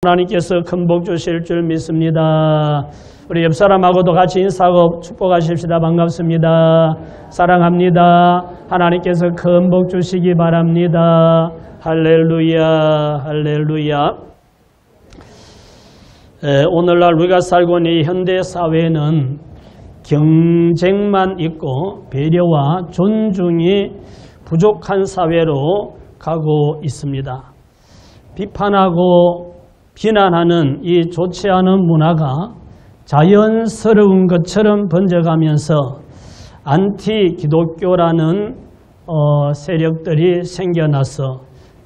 하나님께서 큰 복 주실 줄 믿습니다. 우리 옆 사람하고도 같이 인사하고 축복하십시다. 반갑습니다. 사랑합니다. 하나님께서 큰 복 주시기 바랍니다. 할렐루야, 할렐루야. 오늘날 우리가 살고 있는 이 현대 사회는 경쟁만 있고 배려와 존중이 부족한 사회로 가고 있습니다. 비판하고 비난하는 이 좋지 않은 문화가 자연스러운 것처럼 번져가면서 안티 기독교라는 세력들이 생겨나서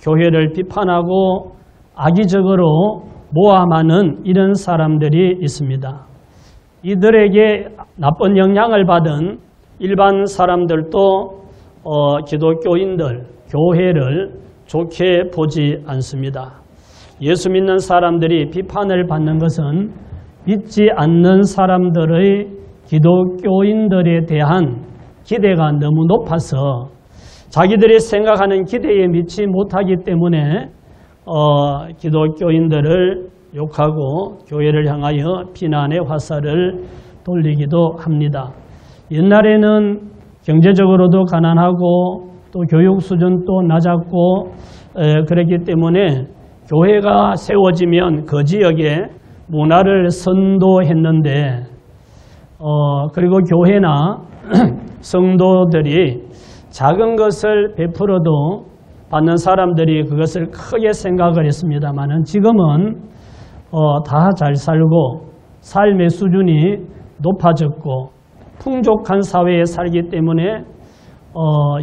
교회를 비판하고 악의적으로 모함하는 이런 사람들이 있습니다. 이들에게 나쁜 영향을 받은 일반 사람들도 기독교인들, 교회를 좋게 보지 않습니다. 예수 믿는 사람들이 비판을 받는 것은 믿지 않는 사람들의 기독교인들에 대한 기대가 너무 높아서 자기들이 생각하는 기대에 미치 못하기 때문에 기독교인들을 욕하고 교회를 향하여 비난의 화살을 돌리기도 합니다. 옛날에는 경제적으로도 가난하고 또 교육 수준도 낮았고 그랬기 때문에 교회가 세워지면 그 지역에 문화를 선도했는데 그리고 교회나 성도들이 작은 것을 베풀어도 받는 사람들이 그것을 크게 생각을 했습니다만 지금은 다 잘 살고 삶의 수준이 높아졌고 풍족한 사회에 살기 때문에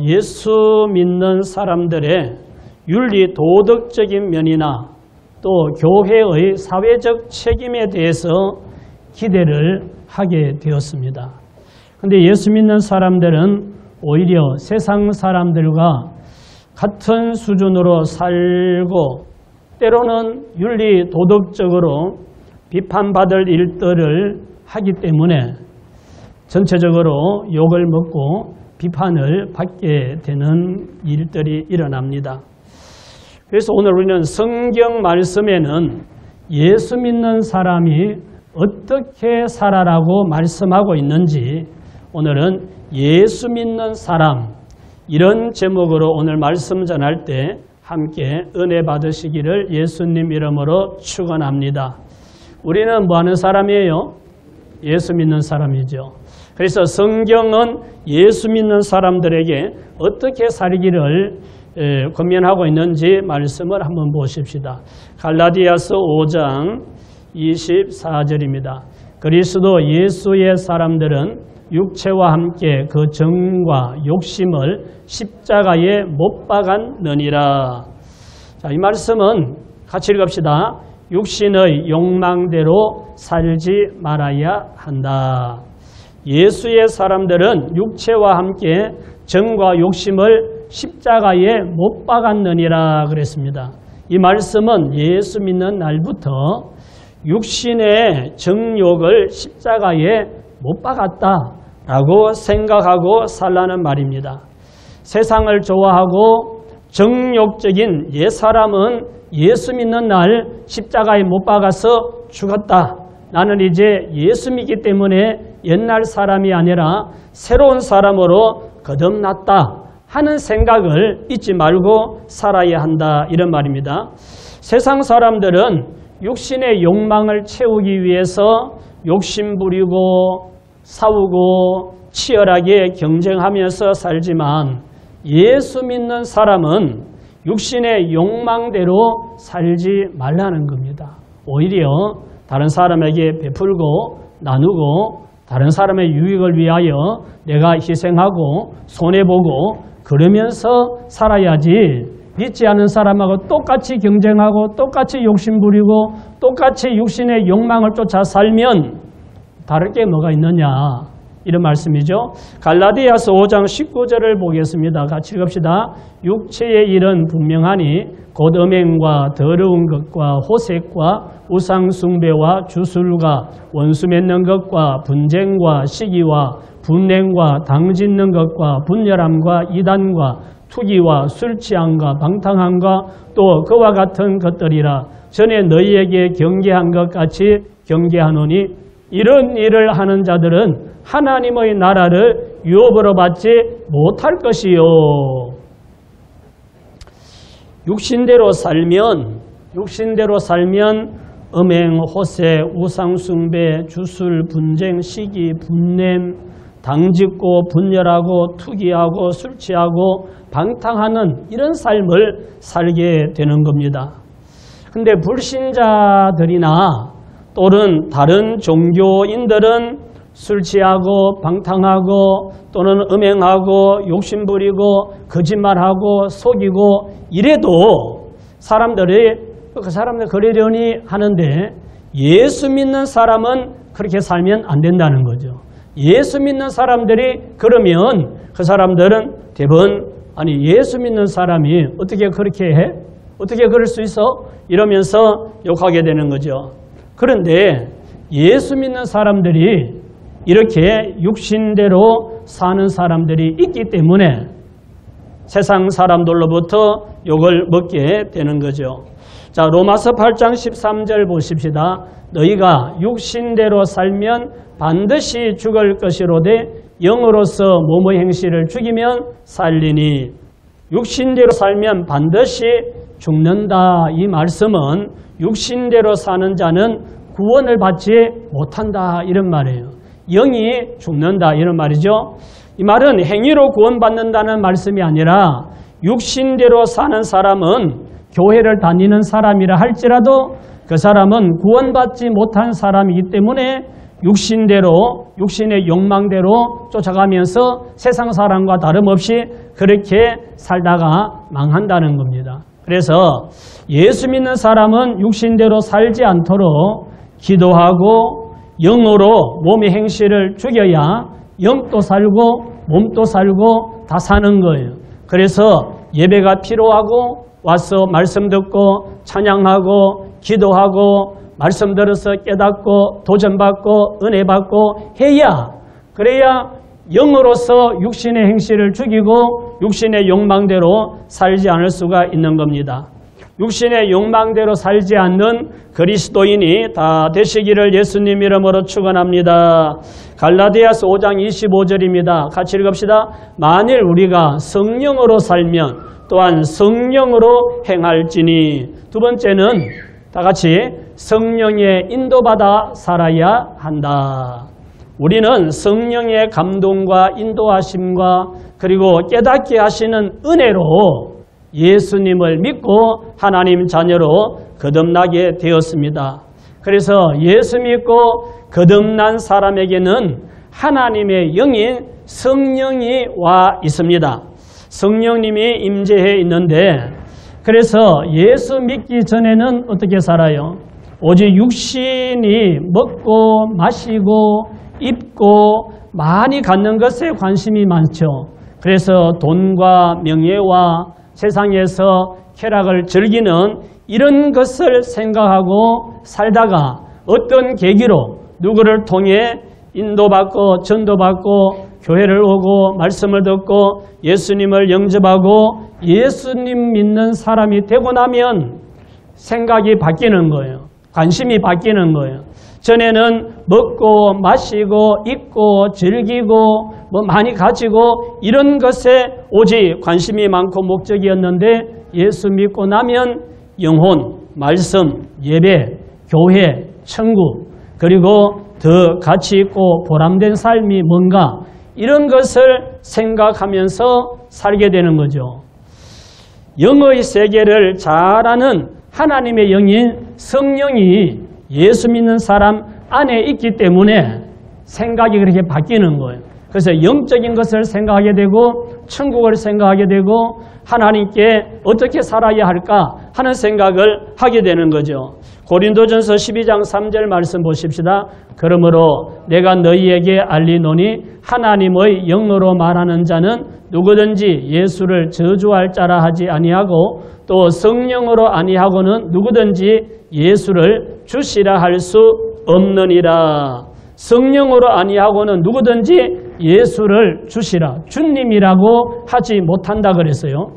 예수 믿는 사람들의 윤리 도덕적인 면이나 또 교회의 사회적 책임에 대해서 기대를 하게 되었습니다. 그런데 예수 믿는 사람들은 오히려 세상 사람들과 같은 수준으로 살고 때로는 윤리 도덕적으로 비판받을 일들을 하기 때문에 전체적으로 욕을 먹고 비판을 받게 되는 일들이 일어납니다. 그래서 오늘 우리는 성경 말씀에는 예수 믿는 사람이 어떻게 살아라고 말씀하고 있는지 오늘은 예수 믿는 사람 이런 제목으로 오늘 말씀 전할 때 함께 은혜 받으시기를 예수님 이름으로 축원합니다. 우리는 뭐 하는 사람이에요? 예수 믿는 사람이죠. 그래서 성경은 예수 믿는 사람들에게 어떻게 살기를 권면하고 있는지 말씀을 한번 보십시다. 갈라디아서 5장 24절입니다. 그리스도 예수의 사람들은 육체와 함께 그 정과 욕심을 십자가에 못 박았느니라. 자, 이 말씀은 같이 읽읍시다. 육신의 욕망대로 살지 말아야 한다. 예수의 사람들은 육체와 함께 정과 욕심을 십자가에 못 박았느니라 그랬습니다. 이 말씀은 예수 믿는 날부터 육신의 정욕을 십자가에 못 박았다라고 생각하고 살라는 말입니다. 세상을 좋아하고 정욕적인 옛사람은 예수 믿는 날 십자가에 못 박아서 죽었다. 나는 이제 예수 믿기 때문에 옛날 사람이 아니라 새로운 사람으로 거듭났다 하는 생각을 잊지 말고 살아야 한다 이런 말입니다. 세상 사람들은 육신의 욕망을 채우기 위해서 욕심 부리고 싸우고 치열하게 경쟁하면서 살지만 예수 믿는 사람은 육신의 욕망대로 살지 말라는 겁니다. 오히려 다른 사람에게 베풀고 나누고 다른 사람의 유익을 위하여 내가 희생하고 손해보고 그러면서 살아야지 믿지 않은 사람하고 똑같이 경쟁하고 똑같이 욕심 부리고 똑같이 육신의 욕망을 쫓아 살면 다를 게 뭐가 있느냐 이런 말씀이죠. 갈라디아서 5장 19절을 보겠습니다. 같이 읽읍시다. 육체의 일은 분명하니 곧 음행과 더러운 것과 호색과 우상숭배와 주술과 원수 맺는 것과 분쟁과 시기와 분냉과 당짓는 것과 분열함과 이단과 투기와 술취함과 방탕함과 또 그와 같은 것들이라. 전에 너희에게 경계한 것 같이 경계하노니 이런 일을 하는 자들은 하나님의 나라를 유업으로 받지 못할 것이요. 육신대로 살면 음행, 호세, 우상숭배, 주술, 분쟁, 시기, 분냄, 당짓고 분열하고 투기하고 술 취하고 방탕하는 이런 삶을 살게 되는 겁니다. 근데 불신자들이나 또는 다른 종교인들은 술 취하고 방탕하고 또는 음행하고 욕심부리고 거짓말하고 속이고 이래도 그 사람들 그러려니 하는데 예수 믿는 사람은 그렇게 살면 안 된다는 거죠. 예수 믿는 사람들이 그러면 그 사람들은 대부분 예수 믿는 사람이 어떻게 그렇게 해? 어떻게 그럴 수 있어? 이러면서 욕하게 되는 거죠. 그런데 예수 믿는 사람들이 이렇게 육신대로 사는 사람들이 있기 때문에 세상 사람들로부터 욕을 먹게 되는 거죠. 자, 로마서 8장 13절 보십시다. 너희가 육신대로 살면 반드시 죽을 것이로되 영으로서 몸의 행실을 죽이면 살리니. 육신대로 살면 반드시 죽는다. 이 말씀은 육신대로 사는 자는 구원을 받지 못한다 이런 말이에요. 영이 죽는다 이런 말이죠. 이 말은 행위로 구원받는다는 말씀이 아니라 육신대로 사는 사람은 교회를 다니는 사람이라 할지라도 그 사람은 구원받지 못한 사람이기 때문에 육신의 욕망대로 쫓아가면서 세상 사람과 다름없이 그렇게 살다가 망한다는 겁니다. 그래서 예수 믿는 사람은 육신대로 살지 않도록 기도하고 영으로 몸의 행실을 죽여야 영도 살고 몸도 살고 다 사는 거예요. 그래서 예배가 필요하고 와서 말씀 듣고 찬양하고 기도하고 말씀 들어서 깨닫고 도전받고 은혜 받고 그래야 영으로서 육신의 행실을 죽이고 육신의 욕망대로 살지 않을 수가 있는 겁니다. 육신의 욕망대로 살지 않는 그리스도인이 다 되시기를 예수님 이름으로 축원합니다. 갈라디아서 5장 25절입니다. 같이 읽읍시다. 만일 우리가 성령으로 살면 또한 성령으로 행할지니. 두 번째는 다 같이 성령의 인도받아 살아야 한다. 우리는 성령의 감동과 인도하심과 그리고 깨닫게 하시는 은혜로 예수님을 믿고 하나님 자녀로 거듭나게 되었습니다. 그래서 예수 믿고 거듭난 사람에게는 하나님의 영인 성령이 와 있습니다. 성령님이 임재해 있는데 그래서 예수 믿기 전에는 어떻게 살아요? 오직 육신이 먹고 마시고 입고 많이 갖는 것에 관심이 많죠. 그래서 돈과 명예와 세상에서 쾌락을 즐기는 이런 것을 생각하고 살다가 어떤 계기로 누구를 통해 인도받고 전도받고 교회를 오고 말씀을 듣고 예수님을 영접하고 예수님 믿는 사람이 되고 나면 생각이 바뀌는 거예요. 관심이 바뀌는 거예요. 전에는 먹고 마시고 입고 즐기고 많이 가지고 이런 것에 오직 관심이 많고 목적이었는데 예수 믿고 나면 영혼, 말씀, 예배, 교회, 천국 그리고 더 가치 있고 보람된 삶이 뭔가 이런 것을 생각하면서 살게 되는 거죠. 영의 세계를 잘 아는 하나님의 영인 성령이 예수 믿는 사람 안에 있기 때문에 생각이 그렇게 바뀌는 거예요. 그래서 영적인 것을 생각하게 되고 천국을 생각하게 되고 하나님께 어떻게 살아야 할까 하는 생각을 하게 되는 거죠. 고린도전서 12장 3절 말씀 보십시다. 그러므로 내가 너희에게 알리노니 하나님의 영으로 말하는 자는 누구든지 예수를 저주할 자라 하지 아니하고 또 성령으로 아니하고는 누구든지 예수를 주시라 할 수 없느니라. 성령으로 아니하고는 누구든지 예수를 주시라, 주님이라고 하지 못한다 그랬어요.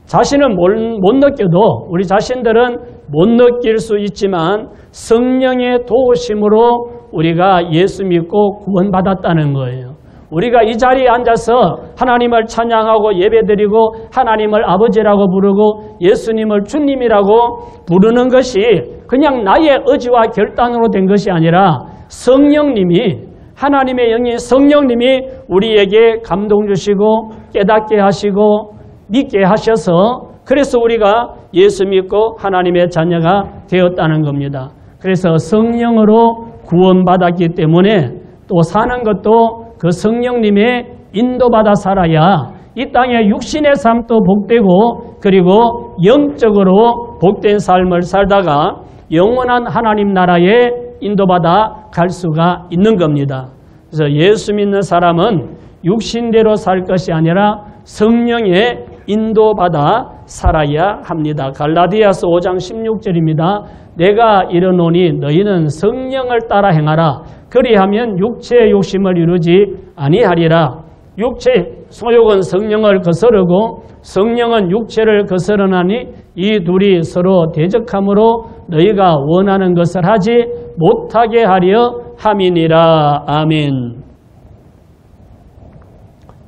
자신은 못 느껴도 우리 자신들은 못 느낄 수 있지만 성령의 도우심으로 우리가 예수 믿고 구원받았다는 거예요. 우리가 이 자리에 앉아서 하나님을 찬양하고 예배드리고 하나님을 아버지라고 부르고 예수님을 주님이라고 부르는 것이 그냥 나의 의지와 결단으로 된 것이 아니라 성령님이, 하나님의 영인 성령님이 우리에게 감동 주시고 깨닫게 하시고 믿게 하셔서 그래서 우리가 예수 믿고 하나님의 자녀가 되었다는 겁니다. 그래서 성령으로 구원받았기 때문에 또 사는 것도 그 성령님의 인도받아 살아야 이 땅의 육신의 삶도 복되고 그리고 영적으로 복된 삶을 살다가 영원한 하나님 나라에 인도받아 갈 수가 있는 겁니다. 그래서 예수 믿는 사람은 육신대로 살 것이 아니라 성령의 인도받아 살아야 합니다. 갈라디아서 5장 16절입니다. 내가 이르노니 너희는 성령을 따라 행하라. 그리하면 육체의 욕심을 이루지 아니하리라. 육체 소욕은 성령을 거스르고 성령은 육체를 거스르나니 이 둘이 서로 대적함으로 너희가 원하는 것을 하지 못하게 하려 함이니라. 아멘.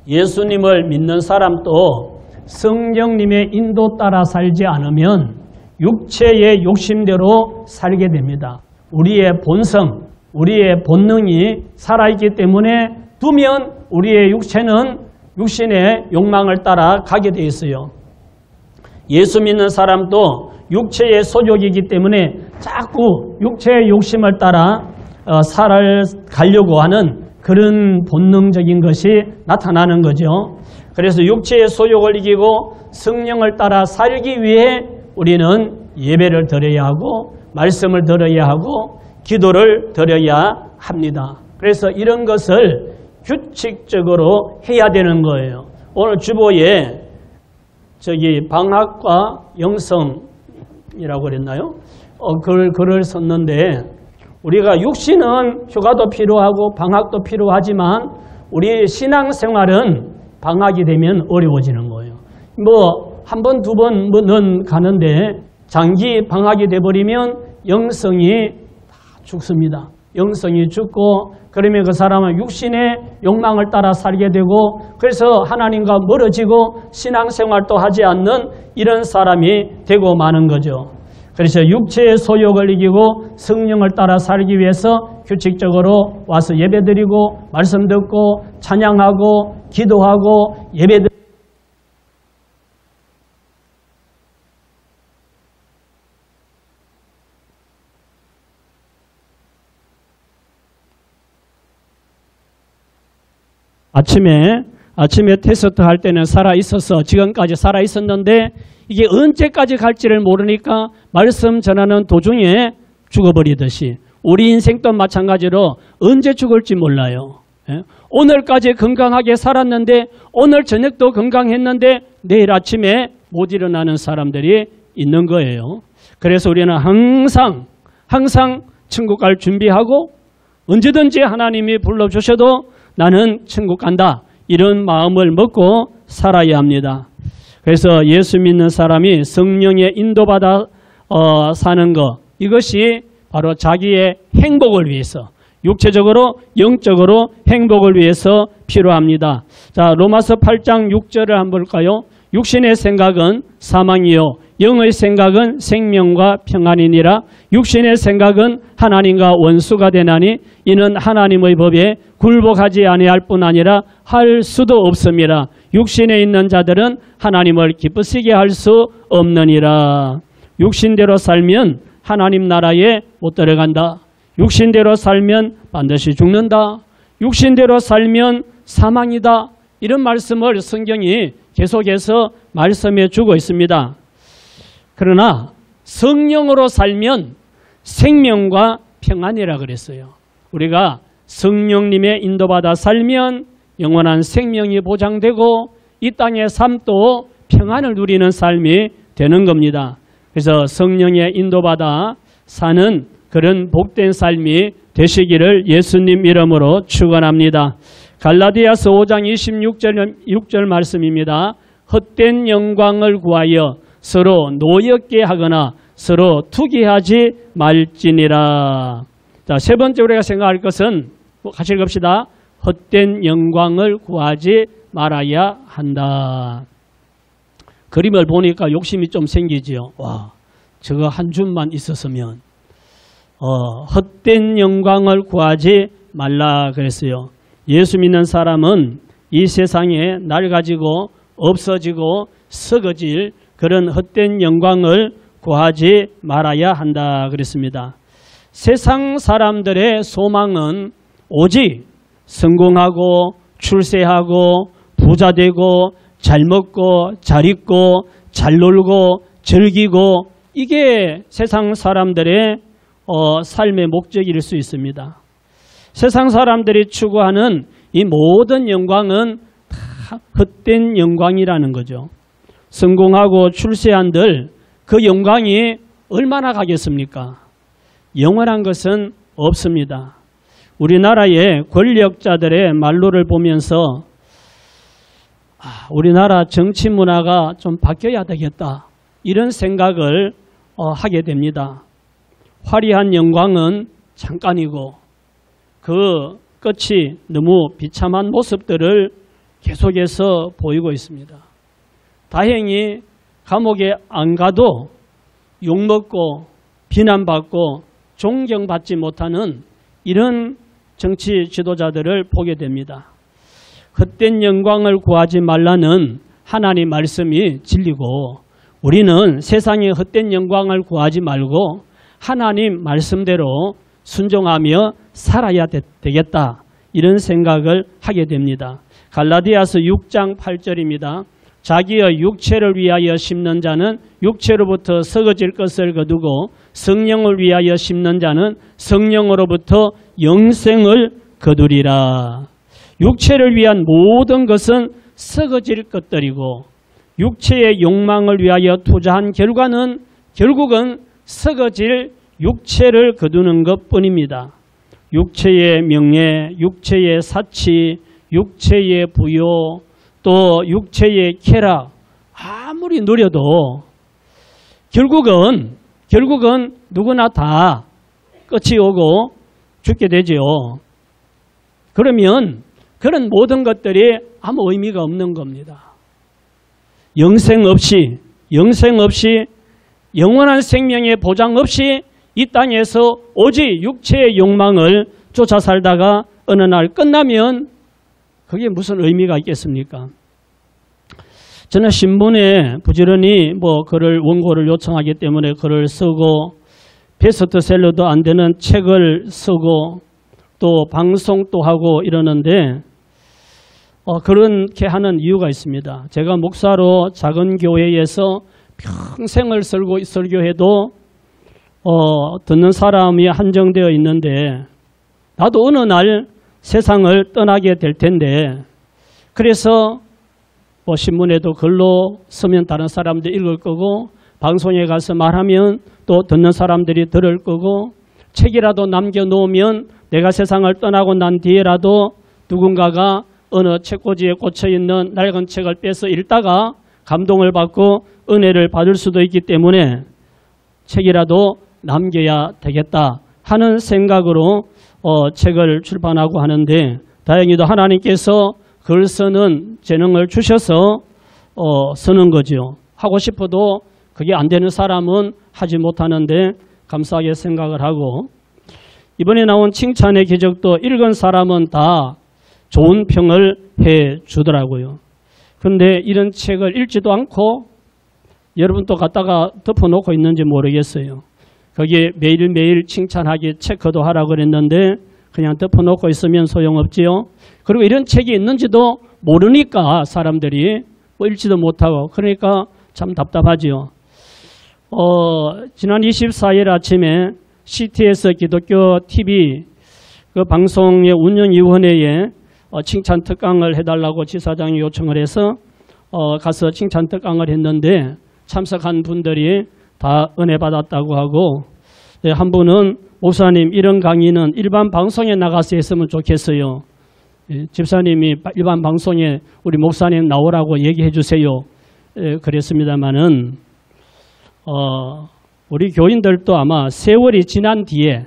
예수님을 믿는 사람도 성령님의 인도 따라 살지 않으면 육체의 욕심대로 살게 됩니다. 우리의 본성, 우리의 본능이 살아있기 때문에 두면 우리의 육체는 육신의 욕망을 따라 가게 되어 있어요. 예수 믿는 사람도 육체의 소욕이기 때문에 자꾸 육체의 욕심을 따라 살아가려고 하는 그런 본능적인 것이 나타나는 거죠. 그래서 육체의 소욕을 이기고 성령을 따라 살기 위해 우리는 예배를 드려야 하고 말씀을 들어야 하고 기도를 드려야 합니다. 그래서 이런 것을 규칙적으로 해야 되는 거예요. 오늘 주보에 방학과 영성이라고 그랬나요? 글을 썼는데 우리가 육신은 휴가도 필요하고 방학도 필요하지만 우리 신앙생활은 방학이 되면 어려워지는 거예요. 한 번, 두 번은 가는데 장기 방학이 돼버리면 영성이 다 죽습니다. 영성이 죽고 그러면 그 사람은 육신의 욕망을 따라 살게 되고 그래서 하나님과 멀어지고 신앙생활도 하지 않는 이런 사람이 되고 마는 거죠. 그래서 육체의 소욕을 이기고 성령을 따라 살기 위해서 규칙적으로 와서 예배드리고 말씀 듣고 찬양하고 기도하고 예배드리고 아침에 테스트 할 때는 살아있어서 지금까지 살아있었는데 이게 언제까지 갈지를 모르니까 말씀 전하는 도중에 죽어버리듯이 우리 인생도 마찬가지로 언제 죽을지 몰라요. 오늘까지 건강하게 살았는데 오늘 저녁도 건강했는데 내일 아침에 못 일어나는 사람들이 있는 거예요. 그래서 우리는 항상 천국 갈 준비하고 언제든지 하나님이 불러주셔도 나는 천국 간다. 이런 마음을 먹고 살아야 합니다. 그래서 예수 믿는 사람이 성령의 인도받아 사는 것, 이것이 바로 자기의 행복을 위해서 육체적으로 영적으로 행복을 위해서 필요합니다. 자, 로마서 8장 6절을 한번 볼까요? 육신의 생각은 사망이요 영의 생각은 생명과 평안이니라. 육신의 생각은 하나님과 원수가 되나니 이는 하나님의 법에 굴복하지 아니할 뿐 아니라 할 수도 없습니다. 육신에 있는 자들은 하나님을 기쁘시게 할 수 없느니라. 육신대로 살면 하나님 나라에 못 들어간다. 육신대로 살면 반드시 죽는다. 육신대로 살면 사망이다. 이런 말씀을 성경이 계속해서 말씀해 주고 있습니다. 그러나 성령으로 살면 생명과 평안이라 그랬어요. 우리가 성령님의 인도받아 살면 영원한 생명이 보장되고 이 땅의 삶도 평안을 누리는 삶이 되는 겁니다. 그래서 성령의 인도받아 사는 그런 복된 삶이 되시기를 예수님 이름으로 축원합니다. 갈라디아서 5장 26절 말씀입니다. 헛된 영광을 구하여 서로 노엽게 하거나 서로 투기하지 말지니라. 자, 세 번째 우리가 생각할 것은 같이 읽읍시다. 헛된 영광을 구하지 말아야 한다. 그림을 보니까 욕심이 좀 생기지요. 와, 저거 한 줌만 있었으면. 헛된 영광을 구하지 말라 그랬어요. 예수 믿는 사람은 이 세상에 낡아지고 없어지고 썩어질 그런 헛된 영광을 구하지 말아야 한다 그랬습니다. 세상 사람들의 소망은 오직 성공하고 출세하고 부자 되고 잘 먹고 잘 입고 잘 놀고 즐기고 이게 세상 사람들의 삶의 목적일 수 있습니다. 세상 사람들이 추구하는 이 모든 영광은 다 헛된 영광이라는 거죠. 성공하고 출세한들 그 영광이 얼마나 가겠습니까? 영원한 것은 없습니다. 우리나라의 권력자들의 말로를 보면서 우리나라 정치 문화가 좀 바뀌어야 되겠다 이런 생각을 하게 됩니다. 화려한 영광은 잠깐이고 그 끝이 너무 비참한 모습들을 계속해서 보이고 있습니다. 다행히 감옥에 안 가도 욕먹고 비난받고 존경받지 못하는 이런 정치 지도자들을 보게 됩니다. 헛된 영광을 구하지 말라는 하나님 말씀이 진리고 우리는 세상의 헛된 영광을 구하지 말고 하나님 말씀대로 순종하며 살아야 되겠다 이런 생각을 하게 됩니다. 갈라디아서 6장 8절입니다. 자기의 육체를 위하여 심는 자는 육체로부터 썩어질 것을 거두고 성령을 위하여 심는 자는 성령으로부터 영생을 거두리라. 육체를 위한 모든 것은 썩어질 것들이고 육체의 욕망을 위하여 투자한 결과는 결국은 썩어질 육체를 거두는 것뿐입니다. 육체의 명예, 육체의 사치, 육체의 부요, 또 육체의 쾌락 아무리 누려도 결국은 누구나 다 끝이 오고 죽게 되지요. 그러면 그런 모든 것들이 아무 의미가 없는 겁니다. 영생 없이 영원한 생명의 보장 없이 이 땅에서 오직 육체의 욕망을 쫓아 살다가 어느 날 끝나면 그게 무슨 의미가 있겠습니까? 저는 신문에 부지런히 글을 원고를 요청하기 때문에 글을 쓰고 베스트셀러도 안 되는 책을 쓰고 또 방송도 하고 이러는데 그렇게 하는 이유가 있습니다. 제가 목사로 작은 교회에서 평생을 설교해도 듣는 사람이 한정되어 있는데 나도 어느 날 세상을 떠나게 될 텐데 그래서 신문에도 글로 쓰면 다른 사람들이 읽을 거고 방송에 가서 말하면 또 듣는 사람들이 들을 거고 책이라도 남겨놓으면 내가 세상을 떠나고 난 뒤에라도 누군가가 어느 책꽂이에 꽂혀있는 낡은 책을 빼서 읽다가 감동을 받고 은혜를 받을 수도 있기 때문에 책이라도 남겨야 되겠다 하는 생각으로 책을 출판하고 하는데 다행히도 하나님께서 글 쓰는 재능을 주셔서 쓰는 거죠. 하고 싶어도 그게 안 되는 사람은 하지 못하는데 감사하게 생각을 하고 이번에 나온 칭찬의 기적도 읽은 사람은 다 좋은 평을 해 주더라고요. 그런데 이런 책을 읽지도 않고 여러분 또 갖다가 덮어놓고 있는지 모르겠어요. 거기에 매일매일 칭찬하기 체크도 하라고 그랬는데 그냥 덮어놓고 있으면 소용없지요. 그리고 이런 책이 있는지도 모르니까 사람들이 읽지도 못하고 그러니까 참 답답하지요. 지난 24일 아침에 CTS 기독교 TV 그 방송의 운영위원회에 칭찬 특강을 해달라고 지사장이 요청을 해서 가서 칭찬 특강을 했는데 참석한 분들이 다 은혜 받았다고 하고 한 분은 목사님 이런 강의는 일반 방송에 나가서 했으면 좋겠어요. 집사님이 일반 방송에 우리 목사님 나오라고 얘기해 주세요. 그랬습니다마는 우리 교인들도 아마 세월이 지난 뒤에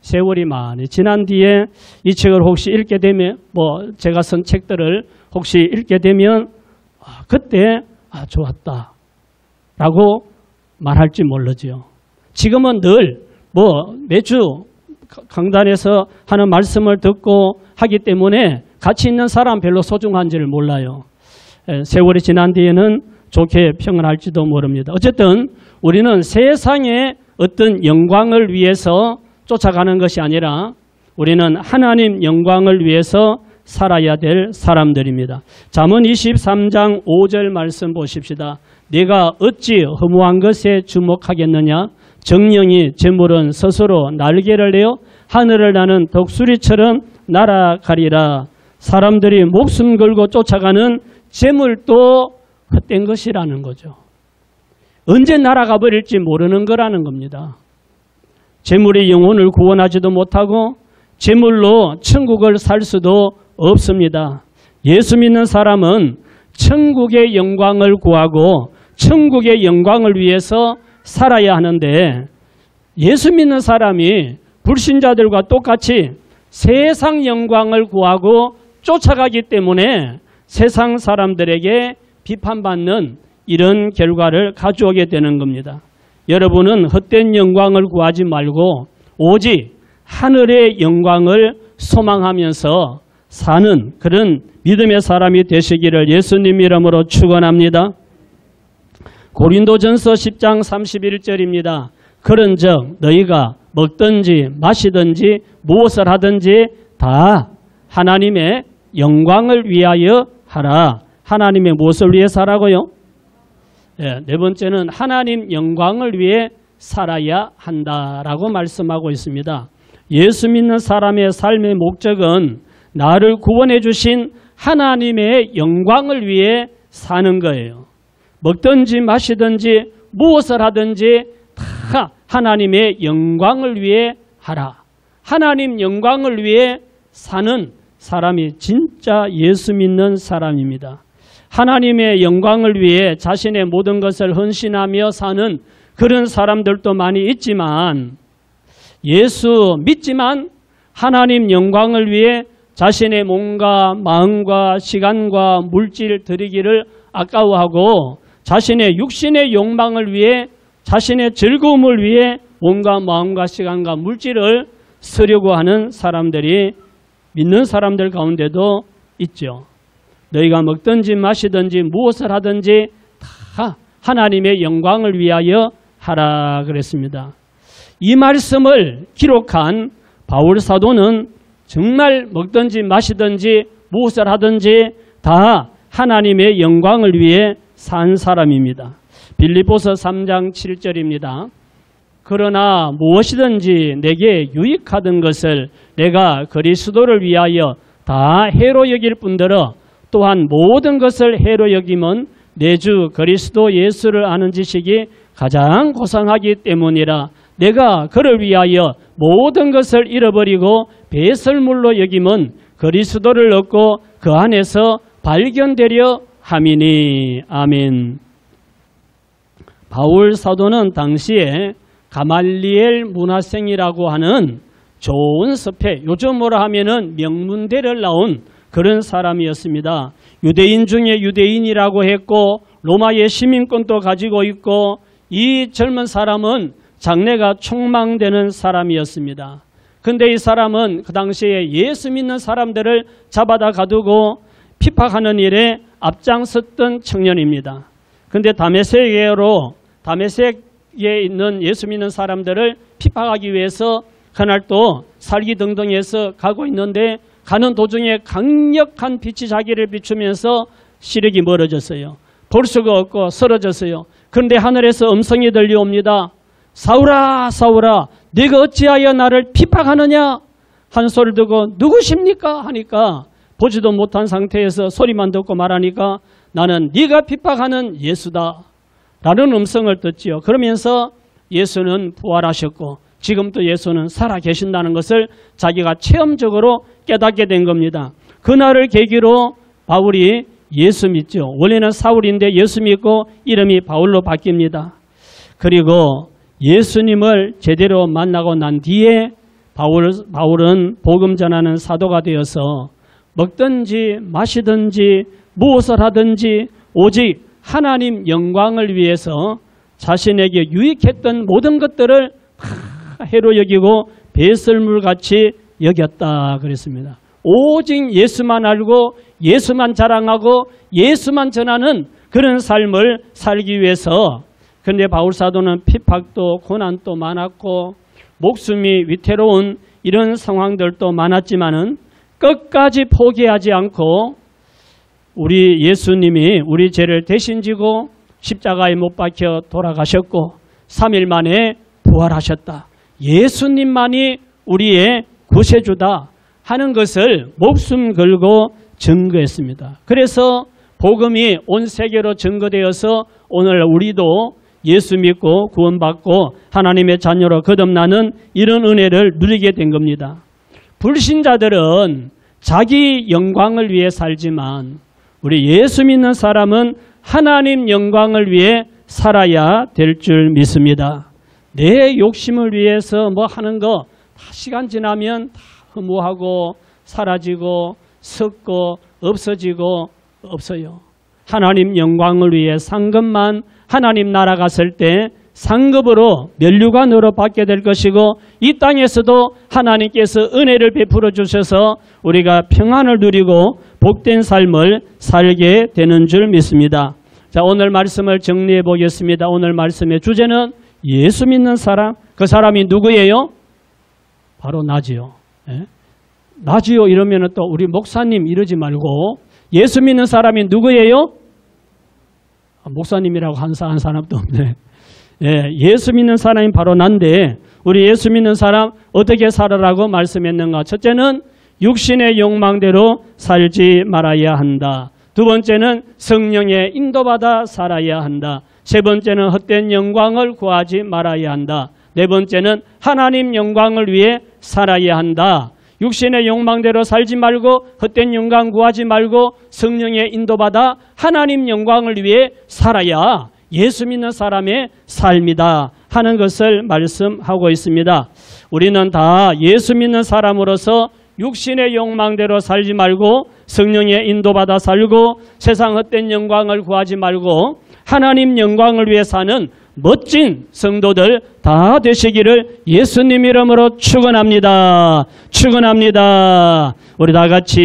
세월이 많이 지난 뒤에 이 책을 혹시 읽게 되면 제가 쓴 책들을 혹시 읽게 되면 그때 좋았다 라고 말할지 모르죠. 지금은 늘 매주 강단에서 하는 말씀을 듣고 하기 때문에 같이 있는 사람 별로 소중한지를 몰라요. 세월이 지난 뒤에는 좋게 평을할지도 모릅니다. 어쨌든 우리는 세상의 어떤 영광을 위해서 쫓아가는 것이 아니라 우리는 하나님 영광을 위해서 살아야 될 사람들입니다. 잠언 23장 5절 말씀 보십시다. 내가 어찌 허무한 것에 주목하겠느냐? 정령이 재물은 스스로 날개를 내어 하늘을 나는 독수리처럼 날아가리라. 사람들이 목숨 걸고 쫓아가는 재물도 헛된 것이라는 거죠. 언제 날아가 버릴지 모르는 거라는 겁니다. 재물이 영혼을 구원하지도 못하고 재물로 천국을 살 수도 없습니다. 예수 믿는 사람은 천국의 영광을 구하고 천국의 영광을 위해서 살아야 하는데 예수 믿는 사람이 불신자들과 똑같이 세상 영광을 구하고 쫓아가기 때문에 세상 사람들에게 비판받는 이런 결과를 가져오게 되는 겁니다. 여러분은 헛된 영광을 구하지 말고 오직 하늘의 영광을 소망하면서 사는 그런 믿음의 사람이 되시기를 예수님 이름으로 축원합니다. 고린도전서 10장 31절입니다. 그런즉 너희가 먹든지 마시든지 무엇을 하든지 다 하나님의 영광을 위하여 하라. 하나님의 무엇을 위해서 하라고요? 네 번째는 하나님 영광을 위해 살아야 한다라고 말씀하고 있습니다. 예수 믿는 사람의 삶의 목적은 나를 구원해 주신 하나님의 영광을 위해 사는 거예요. 먹든지 마시든지 무엇을 하든지 다 하나님의 영광을 위해 하라. 하나님 영광을 위해 사는 사람이 진짜 예수 믿는 사람입니다. 하나님의 영광을 위해 자신의 모든 것을 헌신하며 사는 그런 사람들도 많이 있지만 예수 믿지만 하나님 영광을 위해 자신의 몸과 마음과 시간과 물질 드리기를 아까워하고 자신의 육신의 욕망을 위해 자신의 즐거움을 위해 몸과 마음과 시간과 물질을 쓰려고 하는 사람들이 믿는 사람들 가운데도 있죠. 너희가 먹든지 마시든지 무엇을 하든지 다 하나님의 영광을 위하여 하라 그랬습니다. 이 말씀을 기록한 바울 사도는 정말 먹든지 마시든지 무엇을 하든지 다 하나님의 영광을 위해 산 사람입니다. 빌립보서 3장 7절입니다. 그러나 무엇이든지 내게 유익하던 것을 내가 그리스도를 위하여 다 해로 여길 뿐더러 또한 모든 것을 해로 여김은 내 주 그리스도 예수를 아는 지식이 가장 고상하기 때문이라. 내가 그를 위하여 모든 것을 잃어버리고 배설물로 여김은 그리스도를 얻고 그 안에서 발견되려 함이니. 아멘. 바울 사도는 당시에 가말리엘 문화생이라고 하는 좋은 섭외, 요즘으로 하면은 명문대를 나온 그런 사람이었습니다. 유대인 중에 유대인이라고 했고 로마의 시민권도 가지고 있고 이 젊은 사람은 장래가 촉망되는 사람이었습니다. 근데 이 사람은 그 당시에 예수 믿는 사람들을 잡아다 가두고 핍박하는 일에 앞장섰던 청년입니다. 근데 다메섹에 있는 예수 믿는 사람들을 핍박하기 위해서 그날 또 살기등등해서 가고 있는데 가는 도중에 강력한 빛이 자기를 비추면서 시력이 멀어졌어요. 볼 수가 없고 쓰러졌어요. 그런데 하늘에서 음성이 들려옵니다. 사울아 사울아 네가 어찌하여 나를 핍박하느냐 한 소리를 듣고 누구십니까 하니까 보지도 못한 상태에서 소리만 듣고 말하니까 나는 네가 핍박하는 예수다 라는 음성을 듣지요. 그러면서 예수는 부활하셨고 지금도 예수는 살아계신다는 것을 자기가 체험적으로 깨닫게 된 겁니다. 그날을 계기로 바울이 예수 믿죠. 원래는 사울인데 예수 믿고 이름이 바울로 바뀝니다. 그리고 예수님을 제대로 만나고 난 뒤에 바울은 복음 전하는 사도가 되어서 먹든지 마시든지 무엇을 하든지 오직 하나님 영광을 위해서 자신에게 유익했던 모든 것들을 다 해로 여기고 배설물같이 여겼다 그랬습니다. 오직 예수만 알고 예수만 자랑하고 예수만 전하는 그런 삶을 살기 위해서. 그런데 바울 사도는 핍박도 고난도 많았고 목숨이 위태로운 이런 상황들도 많았지만은 끝까지 포기하지 않고 우리 예수님이 우리 죄를 대신 지고 십자가에 못 박혀 돌아가셨고 3일 만에 부활하셨다. 예수님만이 우리의 구세주다 하는 것을 목숨 걸고 증거했습니다. 그래서 복음이 온 세계로 증거되어서 오늘 우리도 예수 믿고 구원받고 하나님의 자녀로 거듭나는 이런 은혜를 누리게 된 겁니다. 불신자들은 자기 영광을 위해 살지만 우리 예수 믿는 사람은 하나님 영광을 위해 살아야 될 줄 믿습니다. 내 욕심을 위해서 뭐 하는 거 다 시간 지나면 다 허무하고 사라지고 썩고 없어지고 없어요. 하나님 영광을 위해 산 것만 하나님 나라 갔을 때 상급으로 면류관으로 받게 될 것이고 이 땅에서도 하나님께서 은혜를 베풀어 주셔서 우리가 평안을 누리고 복된 삶을 살게 되는 줄 믿습니다. 자, 오늘 말씀을 정리해 보겠습니다. 오늘 말씀의 주제는 예수 믿는 사람. 그 사람이 누구예요? 바로 나지요. 예? 나지요 이러면 또 우리 목사님 이러지 말고 예수 믿는 사람이 누구예요? 목사님이라고 한 사람도 없네. 예, 예수 믿는 사람이 바로 난데 우리 예수 믿는 사람 어떻게 살아라고 말씀했는가? 첫째는 육신의 욕망대로 살지 말아야 한다. 두 번째는 성령의 인도받아 살아야 한다. 세 번째는 헛된 영광을 구하지 말아야 한다. 네 번째는 하나님 영광을 위해 살아야 한다. 육신의 욕망대로 살지 말고 헛된 영광 구하지 말고 성령의 인도받아 하나님 영광을 위해 살아야 예수 믿는 사람의 삶이다 하는 것을 말씀하고 있습니다. 우리는 다 예수 믿는 사람으로서 육신의 욕망대로 살지 말고 성령의 인도받아 살고 세상 헛된 영광을 구하지 말고 하나님 영광을 위해 사는 멋진 성도들 다 되시기를 예수님 이름으로 축원합니다. 축원합니다. 우리 다 같이